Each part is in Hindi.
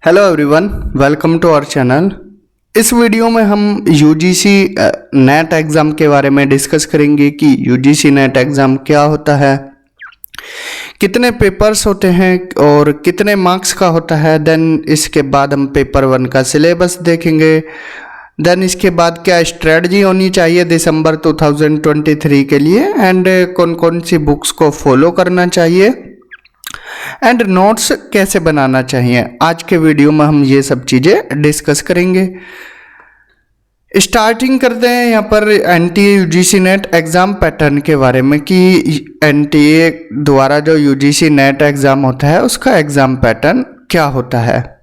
Hello everyone, welcome to our channel. इस वीडियो में हम यूजीसी नेट एग्ज़ाम के बारे में डिस्कस करेंगे कि यूजीसी नेट एग्ज़ाम क्या होता है, कितने पेपर्स होते हैं और कितने मार्क्स का होता है। देन इसके बाद हम पेपर 1 का सिलेबस देखेंगे। देन इसके बाद क्या स्ट्रेटजी होनी चाहिए दिसंबर 2023 के लिए एंड कौन कौन सी बुक्स को फॉलो करना चाहिए एंड नोट्स कैसे बनाना चाहिए। आज के वीडियो में हम ये सब चीज़ें डिस्कस करेंगे। स्टार्टिंग करते हैं यहाँ पर NTA UGC net exam pattern के बारे में कि एनटीए द्वारा जो यूजीसी नेट एग्ज़ाम होता है उसका एग्ज़ाम पैटर्न क्या होता है।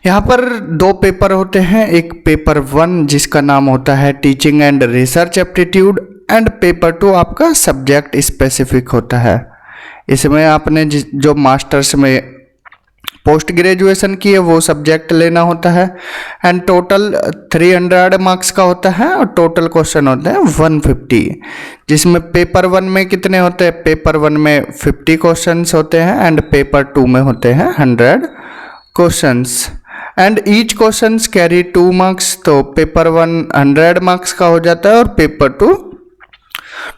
यहाँ पर 2 पेपर होते हैं, एक पेपर 1 जिसका नाम होता है teaching and research aptitude and paper 2 आपका सब्जेक्ट स्पेसिफिक होता है। इसमें आपने जो मास्टर्स में पोस्ट ग्रेजुएशन की है वो सब्जेक्ट लेना होता है एंड टोटल 300 मार्क्स का होता है और टोटल क्वेश्चन होते हैं 150, जिसमें पेपर 1 में कितने होते हैं, पेपर 1 में 50 क्वेश्चंस होते हैं एंड पेपर 2 में होते हैं 100 questions and each questions carry 2 marks. तो पेपर 1 100 मार्क्स का हो जाता है और पेपर 2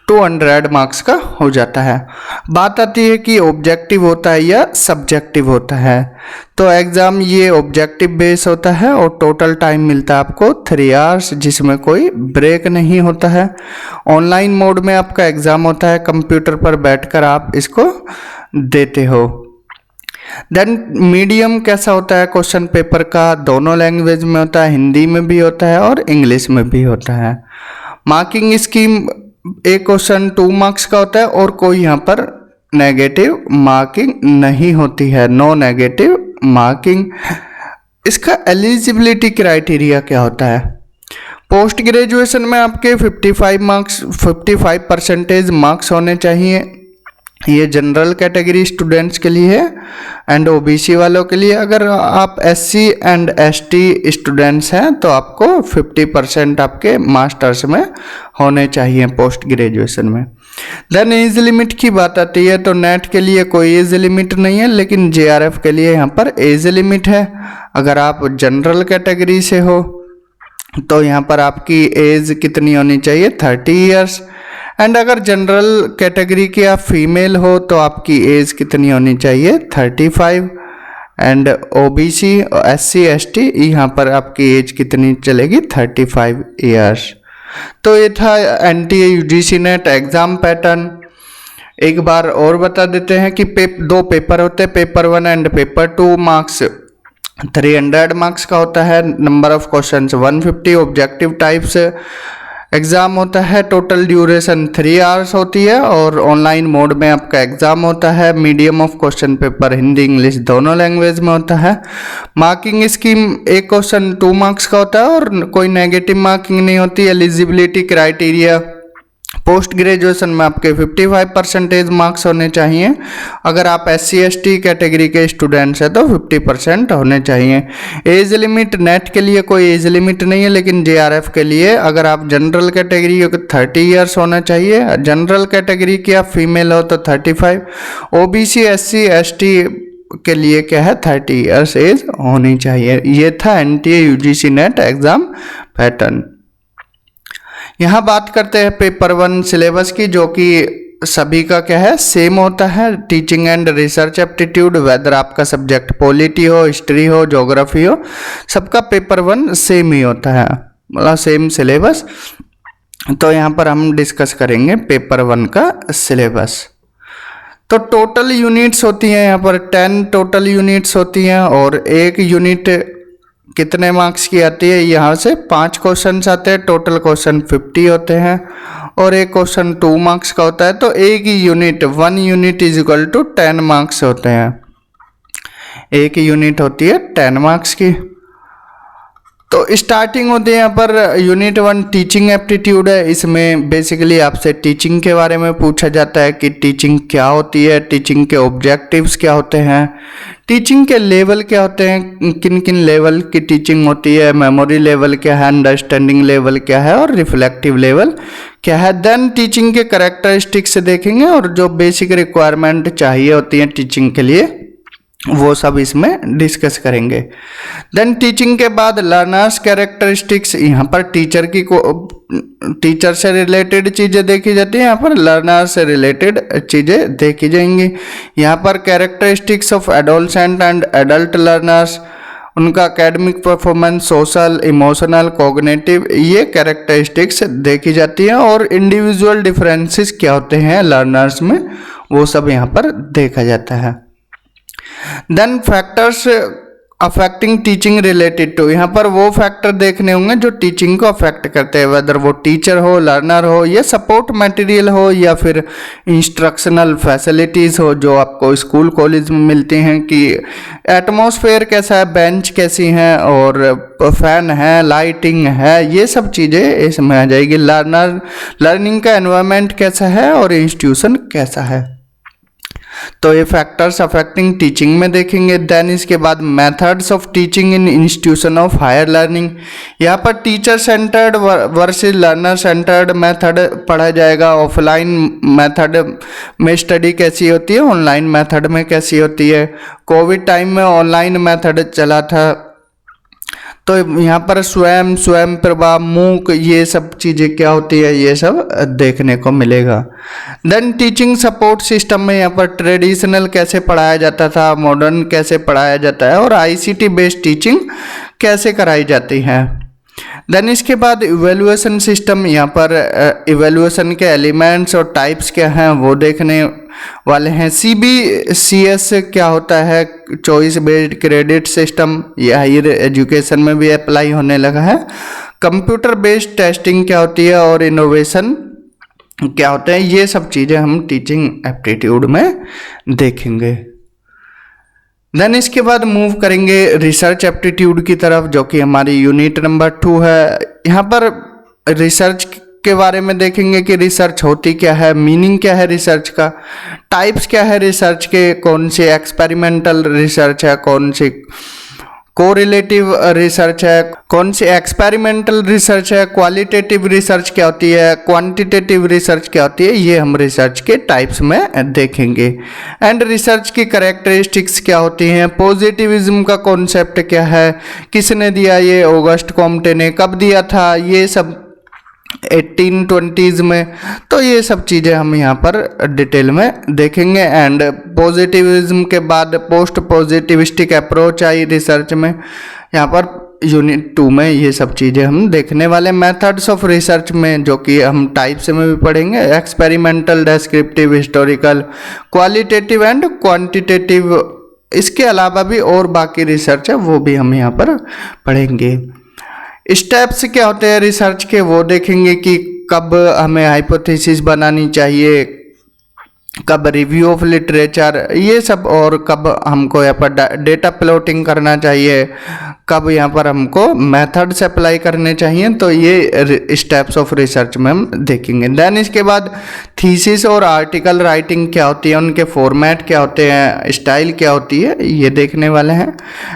200 मार्क्स का हो जाता है। बात आती है कि ऑब्जेक्टिव होता है या सब्जेक्टिव होता है। तो एग्ज़ाम ये ऑब्जेक्टिव बेस होता है और टोटल टाइम मिलता है आपको 3 आवर्स, जिसमें कोई ब्रेक नहीं होता है। ऑनलाइन मोड में आपका एग्ज़ाम होता है, कंप्यूटर पर बैठकर आप इसको देते हो। देन मीडियम कैसा होता है क्वेश्चन पेपर का, दोनों लैंग्वेज में होता है, हिंदी में भी होता है और इंग्लिश में भी होता है। मार्किंग स्कीम एक क्वेश्चन 2 मार्क्स का होता है और कोई यहाँ पर नेगेटिव मार्किंग नहीं होती है, नो नेगेटिव मार्किंग। इसका एलिजिबिलिटी क्राइटेरिया क्या होता है, पोस्ट ग्रेजुएशन में आपके 55% मार्क्स होने चाहिए। ये जनरल कैटेगरी स्टूडेंट्स के लिए है एंड ओबीसी वालों के लिए। अगर आप एससी एंड एसटी स्टूडेंट्स हैं तो आपको 50% आपके मास्टर्स में होने चाहिए पोस्ट ग्रेजुएशन में। देन एज लिमिट की बात आती है तो नेट के लिए कोई एज लिमिट नहीं है, लेकिन जेआरएफ के लिए यहाँ पर एज लिमिट है। अगर आप जनरल कैटेगरी से हो तो यहाँ पर आपकी एज कितनी होनी चाहिए, 30 ईयर्स एंड अगर जनरल कैटेगरी के आप फीमेल हो तो आपकी एज कितनी होनी चाहिए, 35 एंड ओबीसी एससी एसटी यहाँ पर आपकी एज कितनी चलेगी, 35 ईयर्स। तो ये था NTA UGC net exam pattern. एक बार और बता देते हैं कि 2 पेपर होते हैं, paper 1 and paper 2। Marks 300 marks का होता है, number of questions 150, objective types exam होता है। टोटल ड्यूरेशन 3 आवर्स होती है और ऑनलाइन मोड में आपका एग्ज़ाम होता है। Medium of question paper Hindi English दोनों लैंग्वेज में होता है। मार्किंग स्कीम एक क्वेश्चन 2 मार्क्स का होता है और कोई नेगेटिव मार्किंग नहीं होती। एलिजिबिलिटी क्राइटेरिया पोस्ट ग्रेजुएशन में आपके 55% मार्क्स होने चाहिए। अगर आप SC ST कैटेगरी के स्टूडेंट्स हैं तो 50% होने चाहिए। एज लिमिट नेट के लिए कोई एज लिमिट नहीं है, लेकिन JRF के लिए अगर आप जनरल कैटेगरी हो तो 30 ईयर्स होना चाहिए। जनरल कैटेगरी की आप फीमेल हो तो 35, OBC SC ST के लिए क्या है 30 ईयर्स एज होनी चाहिए। ये था NTA UGC net exam pattern. यहाँ बात करते हैं पेपर 1 सिलेबस की, जो कि सभी का क्या है सेम होता है। Teaching and research aptitude, whether आपका सब्जेक्ट पॉलिटी हो, हिस्ट्री हो, ज्योग्राफी हो, सबका पेपर 1 सेम ही होता है, मतलब सेम सिलेबस। तो यहाँ पर हम डिस्कस करेंगे पेपर 1 का सिलेबस। तो टोटल यूनिट्स होती हैं यहाँ पर 10 टोटल यूनिट्स होती हैं और एक यूनिट कितने मार्क्स की आती है, यहाँ से 5 क्वेश्चन आते हैं। टोटल क्वेश्चन 50 होते हैं और एक क्वेश्चन 2 मार्क्स का होता है। तो एक ही unit 1 unit is equal to 10 marks होते हैं। एक यूनिट होती है 10 मार्क्स की। तो स्टार्टिंग होती है यहाँ पर यूनिट 1 टीचिंग एप्टीट्यूड है। इसमें बेसिकली आपसे टीचिंग के बारे में पूछा जाता है कि टीचिंग क्या होती है, टीचिंग के ऑब्जेक्टिव्स क्या होते हैं, टीचिंग के लेवल क्या होते हैं, किन किन लेवल की टीचिंग होती है, मेमोरी लेवल क्या है, अंडरस्टैंडिंग लेवल क्या है और रिफ्लेक्टिव लेवल क्या है। देन टीचिंग के कैरेक्टरिस्टिक्स देखेंगे और जो बेसिक रिक्वायरमेंट चाहिए होती है टीचिंग के लिए वो सब इसमें डिस्कस करेंगे। देन टीचिंग के बाद लर्नर्स कैरेक्टरिस्टिक्स, यहाँ पर टीचर से रिलेटेड चीज़ें देखी जाती हैं, यहाँ पर लर्नर से रिलेटेड चीज़ें देखी जाएंगी। यहाँ पर characteristics of adolescent and adult learners, उनका academic performance, social, emotional, cognitive, ये कैरेक्टरिस्टिक्स देखी जाती हैं। और इंडिविजुअल डिफरेंसेस क्या होते हैं लर्नर्स में, वो सब यहाँ पर देखा जाता है। Then factors affecting teaching related to, यहाँ पर वो फैक्टर देखने होंगे जो टीचिंग को अफेक्ट करते हैं, वेदर वो टीचर हो, लर्नर हो, या सपोर्ट मटेरियल हो, या फिर इंस्ट्रक्शनल फैसिलिटीज़ हो जो आपको स्कूल कॉलेज में मिलती हैं, कि एटमॉस्फेयर कैसा है, बेंच कैसी हैं, और फैन है, लाइटिंग है, ये सब चीज़ें इसमें आ जाएगी। लर्निंग का एनवायरनमेंट कैसा है और इंस्टीट्यूशन कैसा है, तो ये फैक्टर्स अफेक्टिंग टीचिंग में देखेंगे। देन इसके बाद methods of teaching in institution of higher learning, यहाँ पर teacher centred versus learner centred method पढ़ा जाएगा। ऑफलाइन मेथड में स्टडी कैसी होती है, ऑनलाइन मेथड में कैसी होती है। कोविड टाइम में ऑनलाइन मेथड चला था, तो यहाँ पर स्वयं प्रभा, मूक, ये सब चीज़ें क्या होती है, ये सब देखने को मिलेगा। देन टीचिंग सपोर्ट सिस्टम में यहाँ पर ट्रेडिशनल कैसे पढ़ाया जाता था, मॉडर्न कैसे पढ़ाया जाता है, और आईसीटी बेस्ड टीचिंग कैसे कराई जाती है। देन इसके बाद इवेल्युएशन सिस्टम, यहाँ पर इवेल्युएशन के एलिमेंट्स और टाइप्स क्या हैं वो देखने वाले हैं। CBCS क्या होता है, चॉइस बेस्ड क्रेडिट सिस्टम, ये हायर एजुकेशन में भी अप्लाई होने लगा है। कंप्यूटर बेस्ड टेस्टिंग क्या होती है, और इनोवेशन क्या होते हैं, ये सब चीज़ें हम टीचिंग एप्टीट्यूड में देखेंगे। देन इसके बाद मूव करेंगे रिसर्च एप्टीट्यूड की तरफ, जो कि हमारी यूनिट नंबर 2 है। यहाँ पर रिसर्च के बारे में देखेंगे कि रिसर्च होती क्या है, मीनिंग क्या है रिसर्च का, टाइप्स क्या है रिसर्च के, कौन सी एक्सपेरिमेंटल रिसर्च है, कौन सी कोरिलेटिव रिसर्च है, कौन सी एक्सपेरिमेंटल रिसर्च है, क्वालिटेटिव रिसर्च क्या होती है, क्वांटिटेटिव रिसर्च क्या होती है, ये हम रिसर्च के टाइप्स में देखेंगे। एंड रिसर्च की कैरेक्टरिस्टिक्स क्या होती हैं, पॉजिटिविज्म का कॉन्सेप्ट क्या है, किसने दिया ये, ऑगस्ट कॉम्टे ने कब दिया था, ये सब 1820s में, तो ये सब चीज़ें हम यहाँ पर डिटेल में देखेंगे। एंड पॉजिटिविज्म के बाद post positivistic approach I research में, यहाँ पर यूनिट 2 में ये सब चीज़ें हम देखने वाले। मेथड्स ऑफ रिसर्च में, जो कि हम टाइप्स में भी पढ़ेंगे, experimental, descriptive, historical, qualitative and quantitative, इसके अलावा भी और बाकी रिसर्च है वो भी हम यहाँ पर पढ़ेंगे। स्टेप्स क्या होते हैं रिसर्च के वो देखेंगे, कि कब हमें हाइपोथेसिस बनानी चाहिए, कब रिव्यू ऑफ लिटरेचर, ये सब, और कब हमको यहाँ पर डेटा प्लॉटिंग करना चाहिए, कब यहाँ पर हमको मेथड्स अप्लाई करने चाहिए, तो ये स्टेप्स ऑफ रिसर्च में हम देखेंगे। देन इसके बाद थीसिस और आर्टिकल राइटिंग क्या होती है, उनके फॉर्मेट क्या होते हैं, स्टाइल क्या होती है, ये देखने वाले हैं।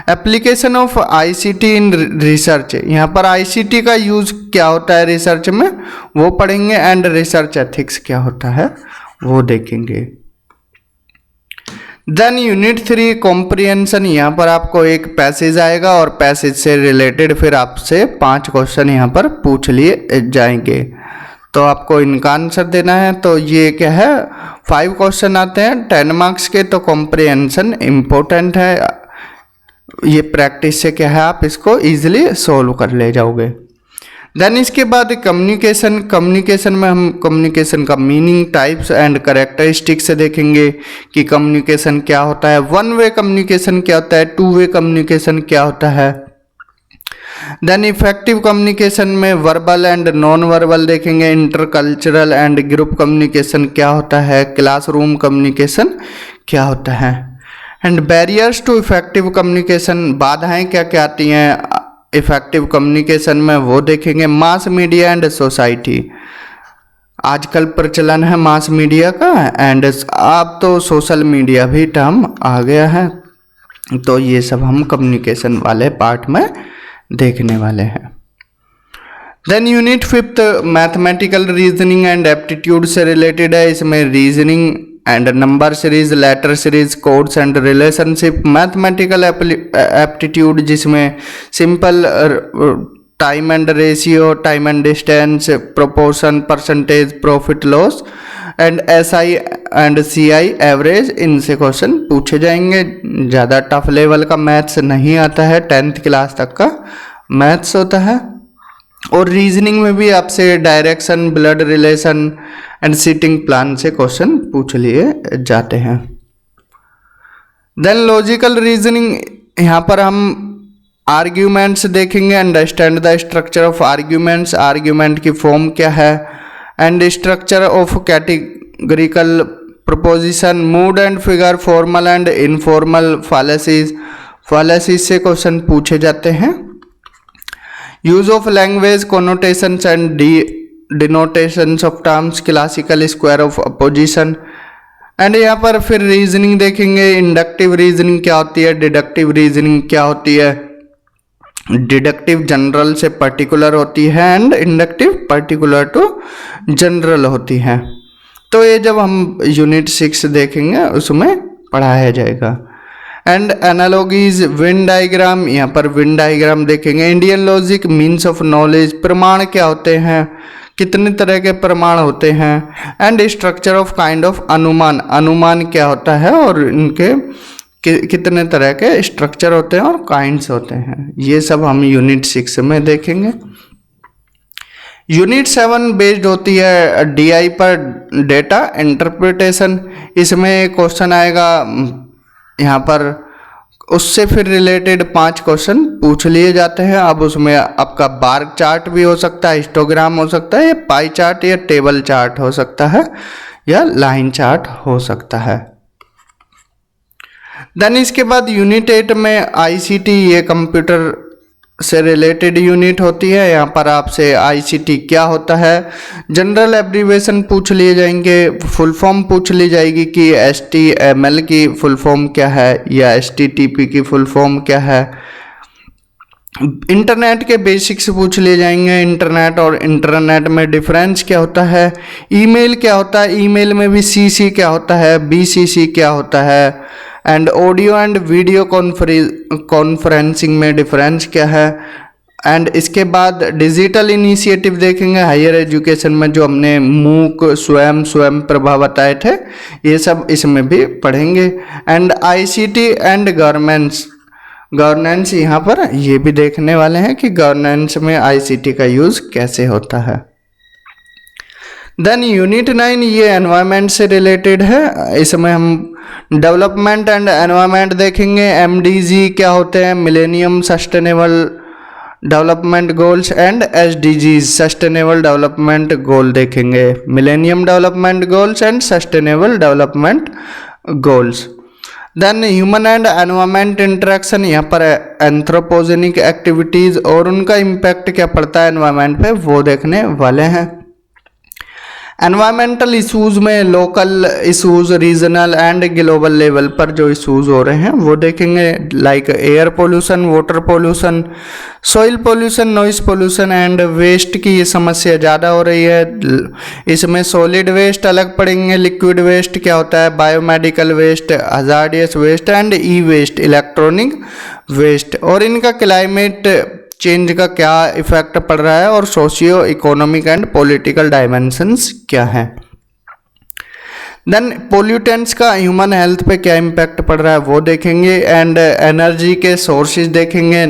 Application of ICT in research, यहाँ पर आईसीटी का यूज़ क्या होता है रिसर्च में वो पढ़ेंगे। एंड रिसर्च एथिक्स क्या होता है वो देखेंगे। देन यूनिट 3 कॉम्प्रिहेंशन, यहाँ पर आपको एक पैसेज आएगा और पैसेज से रिलेटेड फिर आपसे 5 क्वेश्चन यहाँ पर पूछ लिए जाएंगे, तो आपको इनका आंसर देना है। तो ये क्या है, 5 क्वेश्चन आते हैं 10 मार्क्स के, तो कॉम्प्रिहेंशन इम्पोर्टेंट है, ये प्रैक्टिस से क्या है आप इसको ईजिली सोल्व कर ले जाओगे। देन इसके बाद कम्युनिकेशन में हम कम्युनिकेशन का मीनिंग, टाइप्स एंड कैरेक्टरिस्टिक्स से देखेंगे कि कम्युनिकेशन क्या होता है, 1 वे कम्युनिकेशन क्या होता है, 2 वे कम्युनिकेशन क्या होता है। देन इफेक्टिव कम्युनिकेशन में वर्बल एंड नॉन वर्बल देखेंगे, इंटरकल्चरल एंड ग्रुप कम्युनिकेशन क्या होता है, क्लासरूम कम्युनिकेशन क्या होता है। And barriers to effective communication, बाधाएं क्या क्या आती हैं इफेक्टिव कम्युनिकेशन में वो देखेंगे। मास मीडिया एंड सोसाइटी, आजकल प्रचलन है मास मीडिया का, एंड अब तो सोशल मीडिया भी टर्म आ गया है, तो ये सब हम कम्युनिकेशन वाले पार्ट में देखने वाले हैं। Then unit 5 mathematical reasoning and aptitude से रिलेटेड है, इसमें reasoning and number series, letter series, codes and relationship, mathematical aptitude जिसमें simple time and ratio, time and distance, proportion, percentage, profit loss and SI and CI average, इनसे क्वेश्चन पूछे जाएंगे। ज़्यादा टफ लेवल का मैथ्स नहीं आता है, 10th क्लास तक का मैथ्स होता है। और रीजनिंग में भी आपसे direction, blood relation and seating plan से क्वेश्चन पूछ लिए जाते हैं। देन लॉजिकल रीजनिंग, यहाँ पर हम आर्ग्यूमेंट्स देखेंगे, understand the structure of arguments, argument की फॉर्म क्या है, and structure of categorical proposition, mood and figure, formal and informal fallacies, fallacies से क्वेश्चन पूछे जाते हैं। Use of language, connotations and denotations of terms, classical square of opposition. And यहाँ पर फिर रीजनिंग देखेंगे, इंडक्टिव रीजनिंग क्या होती है, डिडक्टिव रीजनिंग क्या होती है। डिडक्टिव जनरल से पर्टिकुलर होती है and inductive particular to general होती है। तो ये जब हम यूनिट 6 देखेंगे उसमें पढ़ाया जाएगा। एंड एनालॉजीज, वेन डायग्राम, यहाँ पर वेन डायग्राम देखेंगे। Indian logic, means of knowledge, प्रमाण क्या होते हैं, कितने तरह के प्रमाण होते हैं। And structure of kind of अनुमान, अनुमान क्या होता है और इनके कितने तरह के स्ट्रक्चर होते हैं और काइंड्स होते हैं, ये सब हम यूनिट 6 में देखेंगे। यूनिट 7 बेस्ड होती है DI पर, डेटा इंटरप्रिटेशन। इसमें क्वेश्चन आएगा यहाँ पर, उससे फिर रिलेटेड 5 क्वेश्चन पूछ लिए जाते हैं। अब उसमें आपका बार चार्ट भी हो सकता है, हिस्टोग्राम हो सकता है, या पाई चार्ट या टेबल चार्ट हो सकता है, या लाइन चार्ट हो सकता है। देन इसके बाद यूनिट 8 में ICT, ये कंप्यूटर से रिलेटेड यूनिट होती है। यहाँ पर आपसे ICT क्या होता है, जनरल एब्रीवेशन पूछ लिए जाएंगे, फुल फॉर्म पूछ ली जाएगी कि HTML की फुल फॉर्म क्या है या HTTP की फुल फॉर्म क्या है। इंटरनेट के बेसिक्स पूछ लिए जाएंगे, इंटरनेट और इंटरनेट में डिफरेंस क्या होता है, ईमेल क्या होता है, ईमेल में भी CC क्या होता है, BCC क्या होता है, and audio and video conferencing में डिफरेंस क्या है। एंड इसके बाद डिजिटल इनिशिएटिव देखेंगे हायर एजुकेशन में, जो हमने मूक, स्वयं प्रभा बताए थे, ये सब इसमें भी पढ़ेंगे। एंड ICT एंड गवर्नेंस यहाँ पर ये भी देखने वाले हैं कि गवर्नेंस में ICT का यूज़ कैसे होता है। देन यूनिट 9 ये एनवायरनमेंट से रिलेटेड है। इसमें हम डेवलपमेंट एंड एनवायरनमेंट देखेंगे। MDG क्या होते हैं, millennium sustainable development goals, and SDGs sustainable development goal देखेंगे। Millennium development goals and sustainable development goals. Then human and environment interaction, यहाँ पर एंथ्रोपोजेनिक एक्टिविटीज़ और उनका इम्पैक्ट क्या पड़ता है एनवायरनमेंट पे, वो देखने वाले हैं। एनवायरमेंटल इशूज़ में local issues, regional and global level पर जो इशूज़ हो रहे हैं वो देखेंगे, like air pollution, water pollution, soil pollution, noise pollution and waste की ये समस्या ज़्यादा हो रही है। इसमें सॉलिड वेस्ट अलग पड़ेंगे, लिक्विड वेस्ट क्या होता है, biomedical waste, hazardous waste and E waste, electronic waste, और इनका क्लाइमेट चेंज का क्या इफेक्ट पड़ रहा है और socio economic and political dimensions क्या है। देन पोल्यूटेंट्स का ह्यूमन हेल्थ पे क्या इम्पैक्ट पड़ रहा है वो देखेंगे। एंड एनर्जी के सोर्सेज देखेंगे,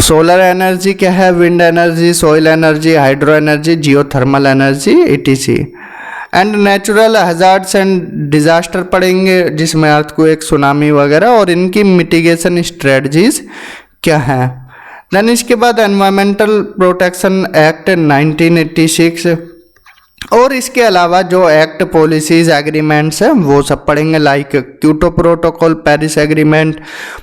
सोलर एनर्जी क्या है, wind energy, soil energy, hydro energy, geothermal energy, etc। And natural hazards and disaster पड़ेंगे, जिसमें अर्थक्वेक, सुनामी वगैरह, और इनकी मिटिगेशन स्ट्रेटजीज क्या है। देन इसके बाद एनवायरमेंटल प्रोटेक्शन एक्ट 1986 और इसके अलावा जो एक्ट, पॉलिसीज, एग्रीमेंट्स हैं वो सब पढ़ेंगे, like Kyoto protocol, Paris agreement,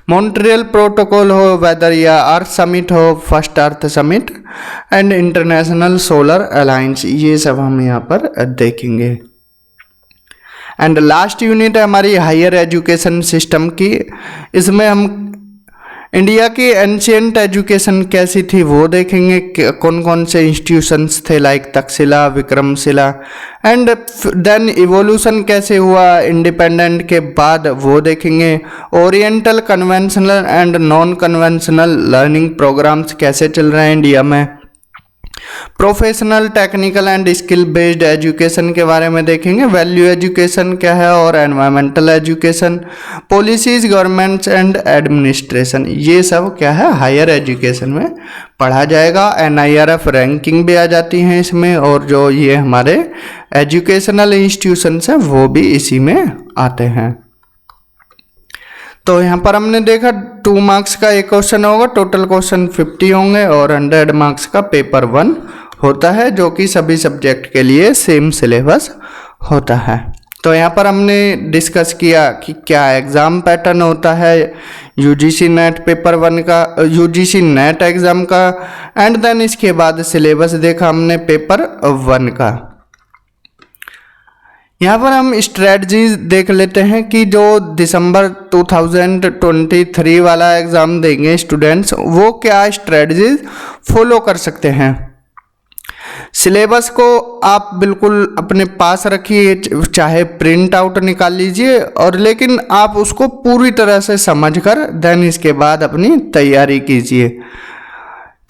Montreal protocol हो, वेदर या अर्थ समिट हो, first earth summit, and international solar alliance, ये सब हम यहाँ पर देखेंगे। एंड लास्ट यूनिट है हमारी हायर एजुकेशन सिस्टम की। इसमें हम इंडिया की एंशियंट एजुकेशन कैसी थी वो देखेंगे, कौन कौन से इंस्टीट्यूशंस थे like Takshashila, Vikramshila. And then evolution कैसे हुआ इंडिपेंडेंट के बाद वो देखेंगे। Oriental conventional and non conventional learning programmes कैसे चल रहे हैं इंडिया में। Professional, technical and skill based education के बारे में देखेंगे। वैल्यू एजुकेशन क्या है और environmental education. Policies, governments and administration, ये सब क्या है हायर एजुकेशन में पढ़ा जाएगा। NIRF रैंकिंग भी आ जाती हैं इसमें, और जो ये हमारे एजुकेशनल इंस्टीट्यूशंस हैं वो भी इसी में आते हैं। तो यहाँ पर हमने देखा 2 मार्क्स का एक क्वेश्चन होगा, टोटल क्वेश्चन 50 होंगे और 100 मार्क्स का पेपर 1 होता है, जो कि सभी सब्जेक्ट के लिए सेम सिलेबस होता है। तो यहाँ पर हमने डिस्कस किया कि क्या एग्ज़ाम पैटर्न होता है UGC नेट पेपर 1 का, UGC नेट एग्ज़ाम का, एंड देन इसके बाद सिलेबस देखा हमने पेपर 1 का। यहाँ पर हम स्ट्रेटजीज देख लेते हैं कि जो दिसंबर 2023 वाला एग्ज़ाम देंगे स्टूडेंट्स, वो क्या स्ट्रेटजीज फॉलो कर सकते हैं। सिलेबस को आप बिल्कुल अपने पास रखिए, चाहे प्रिंट आउट निकाल लीजिए, और लेकिन आप उसको पूरी तरह से समझकर देन इसके बाद अपनी तैयारी कीजिए।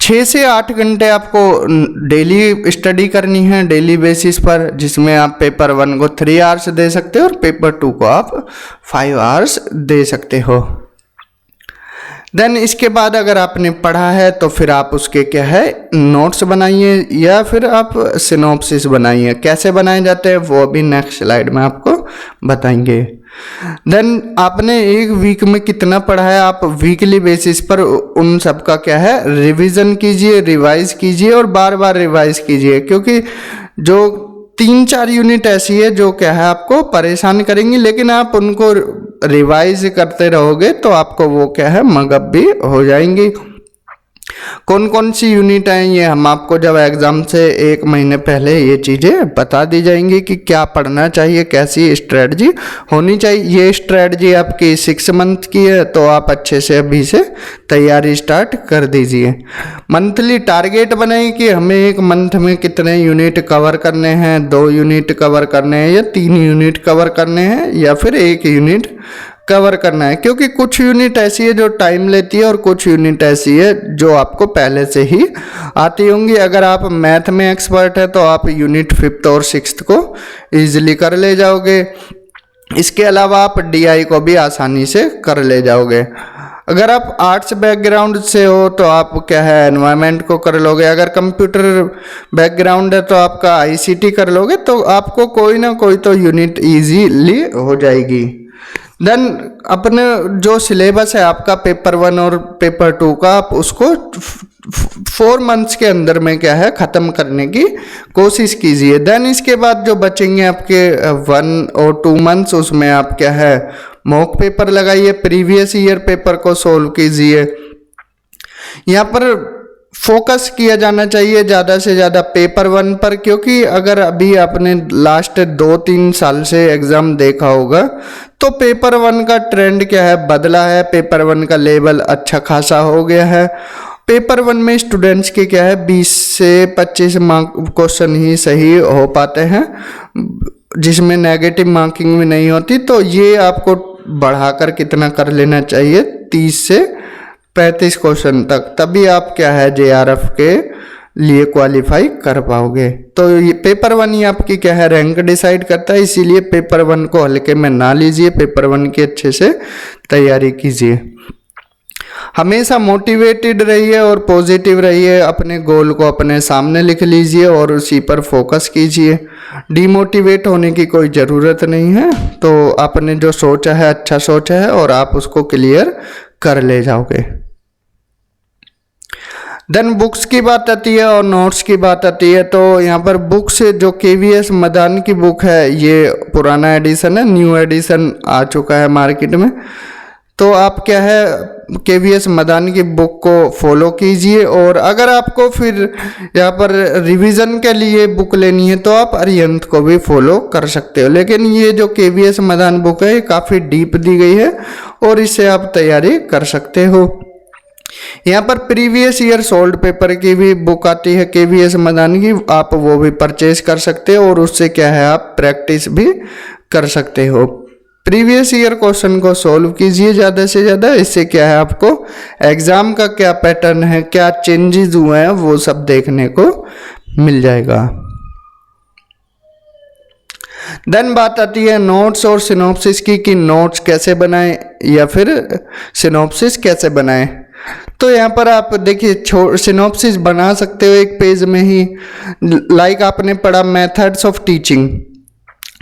6 से 8 घंटे आपको डेली स्टडी करनी है डेली बेसिस पर, जिसमें आप पेपर 1 को 3 आवर्स दे सकते हो और पेपर 2 को आप 5 आवर्स दे सकते हो। देन इसके बाद अगर आपने पढ़ा है तो फिर आप उसके क्या है नोट्स बनाइए या फिर आप सिनॉप्सिस बनाइए। कैसे बनाए जाते हैं वो अभी नेक्स्ट स्लाइड में आपको बताएंगे। देन आपने एक वीक में कितना पढ़ा है, आप वीकली बेसिस पर उन सब का क्या है रिवीजन कीजिए, रिवाइज कीजिए और बार बार रिवाइज कीजिए, क्योंकि जो 3-4 यूनिट ऐसी है जो क्या है आपको परेशान करेंगी, लेकिन आप उनको रिवाइज करते रहोगे तो आपको वो क्या है मगअप भी हो जाएंगी। कौन कौन सी यूनिट हैं ये हम आपको जब एग्ज़ाम से 1 महीने पहले ये चीज़ें बता दी जाएंगी कि क्या पढ़ना चाहिए, कैसी स्ट्रेटजी होनी चाहिए। ये स्ट्रेटजी आपकी 6 मंथ की है, तो आप अच्छे से अभी से तैयारी स्टार्ट कर दीजिए। मंथली टारगेट बनाइए कि हमें 1 मंथ में कितने यूनिट कवर करने हैं, 2 यूनिट कवर करने हैं या 3 यूनिट कवर करने हैं या फिर 1 यूनिट कवर करना है, क्योंकि कुछ यूनिट ऐसी है जो टाइम लेती है और कुछ यूनिट ऐसी है जो आपको पहले से ही आती होंगी। अगर आप मैथ में एक्सपर्ट है तो आप यूनिट 5th और 6th को इजीली कर ले जाओगे। इसके अलावा आप DI को भी आसानी से कर ले जाओगे। अगर आप आर्ट्स बैकग्राउंड से हो तो आप क्या है एनवायरनमेंट को कर लोगे। अगर कंप्यूटर बैकग्राउंड है तो आपका ICT कर लोगे, तो आपको कोई ना कोई तो यूनिट ईजीली हो जाएगी। देन अपने जो सिलेबस है आपका पेपर 1 और पेपर 2 का, आप उसको 4 मंथ्स के अंदर में क्या है ख़त्म करने की कोशिश कीजिए। देन इसके बाद जो बचेंगे आपके 1 और 2 मंथ्स, उसमें आप क्या है मॉक पेपर लगाइए, प्रीवियस ईयर पेपर को सोल्व कीजिए। यहाँ पर फोकस किया जाना चाहिए ज़्यादा से ज़्यादा पेपर 1 पर, क्योंकि अगर अभी आपने लास्ट 2-3 साल से एग्ज़ाम देखा होगा तो पेपर 1 का ट्रेंड क्या है बदला है। पेपर 1 का लेवल अच्छा खासा हो गया है। पेपर 1 में स्टूडेंट्स के क्या है 20 से 25 मार्क क्वेश्चन ही सही हो पाते हैं, जिसमें नेगेटिव मार्किंग भी नहीं होती। तो ये आपको बढ़ाकर कितना कर लेना चाहिए 30 से 35 क्वेश्चन तक, तभी आप क्या है JRF के लिए क्वालिफाई कर पाओगे। तो ये पेपर 1 ही आपकी क्या है रैंक डिसाइड करता है, इसीलिए पेपर 1 को हल्के में ना लीजिए, पेपर 1 की अच्छे से तैयारी कीजिए। हमेशा मोटिवेटेड रहिए और पॉजिटिव रहिए, अपने गोल को अपने सामने लिख लीजिए और उसी पर फोकस कीजिए। डिमोटिवेट होने की कोई ज़रूरत नहीं है। तो आपने जो सोचा है अच्छा सोचा है और आप उसको क्लियर कर ले जाओगे। देन बुक्स की बात आती है और नोट्स की बात आती है। तो यहाँ पर बुक्स जो KVS मदान की बुक है, ये पुराना एडिशन है, न्यू एडिशन आ चुका है मार्केट में। तो आप क्या है KVS मदान की बुक को फॉलो कीजिए। और अगर आपको फिर यहाँ पर रिवीजन के लिए बुक लेनी है तो आप अरिहंत को भी फॉलो कर सकते हो, लेकिन ये जो KVS मदान बुक है ये काफ़ी डीप दी गई है और इससे आप तैयारी कर सकते हो। यहाँ पर प्रीवियस ईयर सोल्ड पेपर की भी बुक आती है KVS मदान की, आप वो भी परचेज कर सकते हो और उससे क्या है आप प्रैक्टिस भी कर सकते हो। प्रीवियस ईयर क्वेश्चन को सॉल्व कीजिए ज़्यादा से ज़्यादा, इससे क्या है आपको एग्ज़ाम का क्या पैटर्न है, क्या चेंजेस हुए हैं, वो सब देखने को मिल जाएगा। देन बात आती है नोट्स और सिनॉप्सिस की, कि नोट्स कैसे बनाएं या फिर सिनॉप्सिस कैसे बनाएं। तो यहाँ पर आप देखिए सिनॉप्सिस बना सकते हो एक पेज में ही, लाइक आपने पढ़ा मेथड्स ऑफ टीचिंग,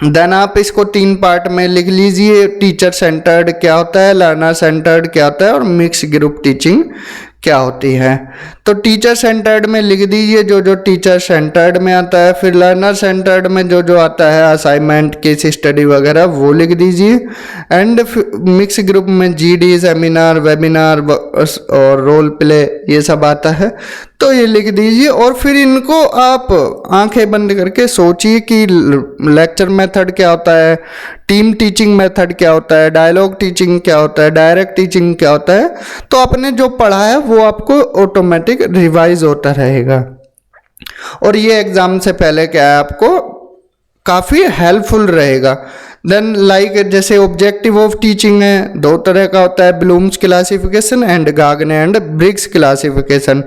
देन आप इसको 3 पार्ट में लिख लीजिए। टीचर सेंटर्ड क्या होता है, लर्नर सेंटर्ड क्या होता है और मिक्स ग्रुप टीचिंग क्या होती है। तो टीचर सेंटर्ड में लिख दीजिए जो जो टीचर सेंटर्ड में आता है, फिर लर्नर सेंटर्ड में जो जो आता है असाइनमेंट, केस स्टडी वगैरह वो लिख दीजिए, एंड मिक्स ग्रुप में GD, सेमिनार, वेबिनार और रोल प्ले ये सब आता है, तो ये लिख दीजिए। और फिर इनको आप आंखें बंद करके सोचिए कि लेक्चर मेथड क्या होता है, टीम टीचिंग मेथड क्या होता है, डायलॉग टीचिंग क्या होता है, डायरेक्ट टीचिंग क्या होता है। तो आपने जो पढ़ा है वो आपको ऑटोमेटिक रिवाइज होता रहेगा, और ये एग्जाम से पहले क्या है आपको काफ़ी हेल्पफुल रहेगा। देन लाइक जैसे ऑब्जेक्टिव ऑफ टीचिंग है, 2 तरह का होता है, Bloom's classification and Gagne and Briggs classification.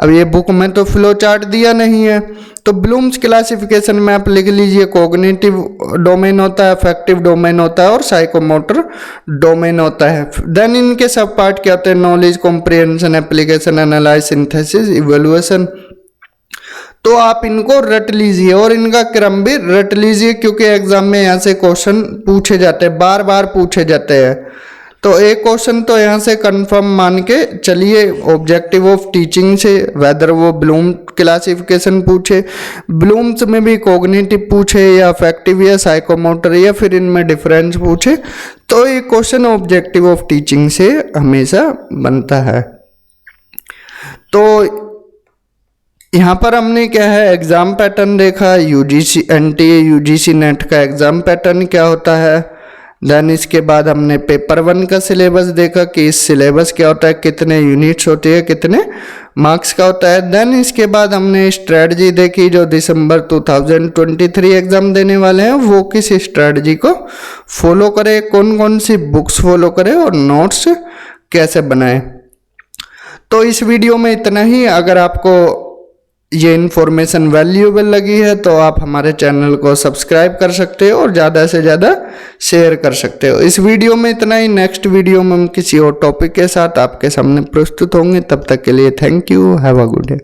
अब ये बुक में तो फ्लो चार्ट दिया नहीं है, तो ब्लूम्स क्लासिफिकेशन में आप लिख लीजिए कॉग्निटिव डोमेन होता है, अफेक्टिव डोमेन होता है और साइकोमोटर डोमेन होता है। देन इनके सब पार्ट क्या होते हैं, knowledge, comprehension, application, analyse, synthesis, evaluation. तो आप इनको रट लीजिए और इनका क्रम भी रट लीजिए, क्योंकि एग्जाम में यहाँ से क्वेश्चन पूछे जाते हैं, बार बार पूछे जाते हैं। तो एक क्वेश्चन तो यहाँ से कंफर्म मान के चलिए ऑब्जेक्टिव ऑफ टीचिंग से, वेदर वो ब्लूम क्लासिफिकेशन पूछे, ब्लूम्स में भी कॉग्निटिव पूछे या अफेक्टिव या साइकोमोटर या फिर इनमें डिफरेंस पूछे, तो ये क्वेश्चन ऑब्जेक्टिव ऑफ टीचिंग से हमेशा बनता है। तो यहाँ पर हमने क्या है एग्ज़ाम पैटर्न देखा, UGC NTA UGC नेट का एग्ज़ाम पैटर्न क्या होता है। देन इसके बाद हमने पेपर 1 का सिलेबस देखा कि इस सिलेबस क्या होता है, कितने यूनिट्स होती है, कितने मार्क्स का होता है। देन इसके बाद हमने स्ट्रेटजी देखी, जो दिसंबर 2023 एग्ज़ाम देने वाले हैं वो किस स्ट्रेटजी को फॉलो करें, कौन कौन सी बुक्स फॉलो करें और नोट्स कैसे बनाएं। तो इस वीडियो में इतना ही। अगर आपको ये इन्फॉर्मेशन वैल्यूएबल लगी है तो आप हमारे चैनल को सब्सक्राइब कर सकते हो और ज़्यादा से ज़्यादा शेयर कर सकते हो। इस वीडियो में इतना ही। नेक्स्ट वीडियो में हम किसी और टॉपिक के साथ आपके सामने प्रस्तुत होंगे। तब तक के लिए thank you, have a good day.